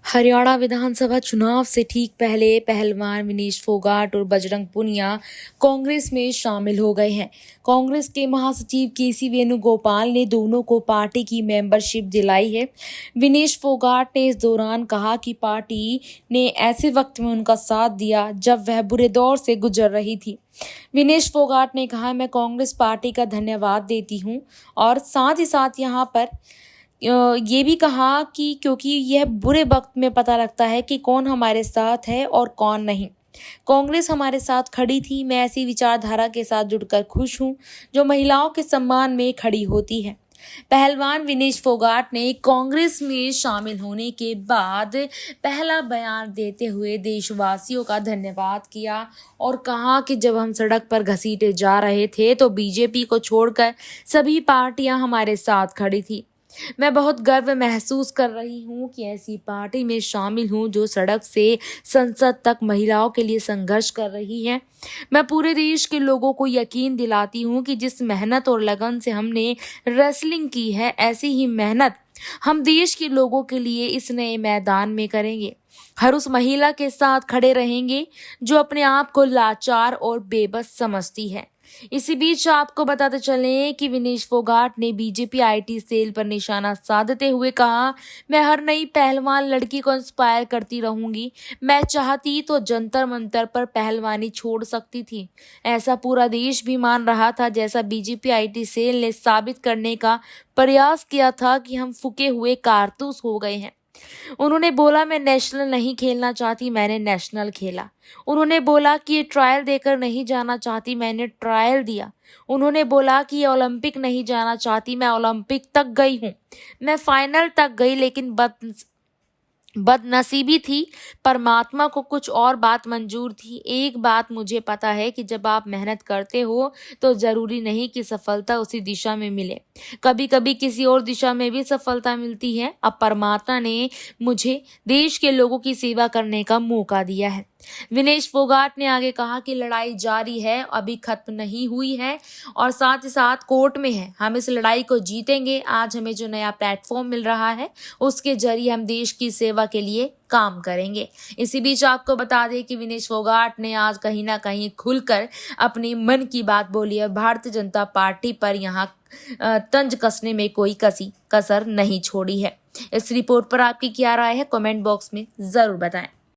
हरियाणा विधानसभा चुनाव से ठीक पहले पहलवान विनेश फोगाट और बजरंग पुनिया कांग्रेस में शामिल हो गए हैं। कांग्रेस के महासचिव केसी वेणुगोपाल ने दोनों को पार्टी की मेंबरशिप दिलाई है। विनेश फोगाट ने इस दौरान कहा कि पार्टी ने ऐसे वक्त में उनका साथ दिया जब वह बुरे दौर से गुजर रही थी। विनेश फोगाट ने कहा, मैं कांग्रेस पार्टी का धन्यवाद देती हूं और साथ ही साथ यहां पर ये भी कहा कि क्योंकि यह बुरे वक्त में पता लगता है कि कौन हमारे साथ है और कौन नहीं। कांग्रेस हमारे साथ खड़ी थी। मैं ऐसी विचारधारा के साथ जुड़कर खुश हूं जो महिलाओं के सम्मान में खड़ी होती है। पहलवान विनेश फोगाट ने कांग्रेस में शामिल होने के बाद पहला बयान देते हुए देशवासियों का धन्यवाद किया और कहा कि जब हम सड़क पर घसीटे जा रहे थे तो बीजेपी को छोड़कर सभी पार्टियां हमारे साथ खड़ी थी। मैं बहुत गर्व महसूस कर रही हूं कि ऐसी पार्टी में शामिल हूं जो सड़क से संसद तक महिलाओं के लिए संघर्ष कर रही है। मैं पूरे देश के लोगों को यकीन दिलाती हूं कि जिस मेहनत और लगन से हमने रेसलिंग की है, ऐसी ही मेहनत हम देश के लोगों के लिए इस नए मैदान में करेंगे। हर उस महिला के साथ खड़े रहेंगे जो अपने आप को लाचार और बेबस समझती है। इसी बीच आपको बताते चलें कि विनेश फोगाट ने बीजेपी आईटी सेल पर निशाना साधते हुए कहा, मैं हर नई पहलवान लड़की को इंस्पायर करती रहूंगी। मैं चाहती तो जंतर मंतर पर पहलवानी छोड़ सकती थी। ऐसा पूरा देश भी मान रहा था, जैसा बीजेपी आईटी सेल ने साबित करने का प्रयास किया था कि हम फूके हुए कारतूस हो गए हैं। उन्होंने बोला, मैं नेशनल नहीं खेलना चाहती, मैंने नेशनल खेला। उन्होंने बोला कि ये ट्रायल देकर नहीं जाना चाहती, मैंने ट्रायल दिया। उन्होंने बोला कि ये ओलंपिक नहीं जाना चाहती, मैं ओलंपिक तक गई हूँ। मैं फाइनल तक गई, लेकिन बदनसीबी थी, परमात्मा को कुछ और बात मंजूर थी। एक बात मुझे पता है कि जब आप मेहनत करते हो तो जरूरी नहीं कि सफलता उसी दिशा में मिले, कभी कभी किसी और दिशा में भी सफलता मिलती है। अब परमात्मा ने मुझे देश के लोगों की सेवा करने का मौका दिया है। विनेश फोगाट ने आगे कहा कि लड़ाई जारी है, अभी खत्म नहीं हुई है और साथ ही साथ कोर्ट में है। हम इस लड़ाई को जीतेंगे। आज हमें जो नया प्लेटफॉर्म मिल रहा है उसके जरिए हम देश की सेवा के लिए काम करेंगे। इसी बीच आपको बता दें कि विनेश फोगाट ने आज कहीं ना कहीं खुलकर अपनी मन की बात बोली और भारतीय जनता पार्टी पर यहाँ तंज कसने में कोई कसर नहीं छोड़ी है। इस रिपोर्ट पर आपकी क्या राय है, कमेंट बॉक्स में जरूर बताएं।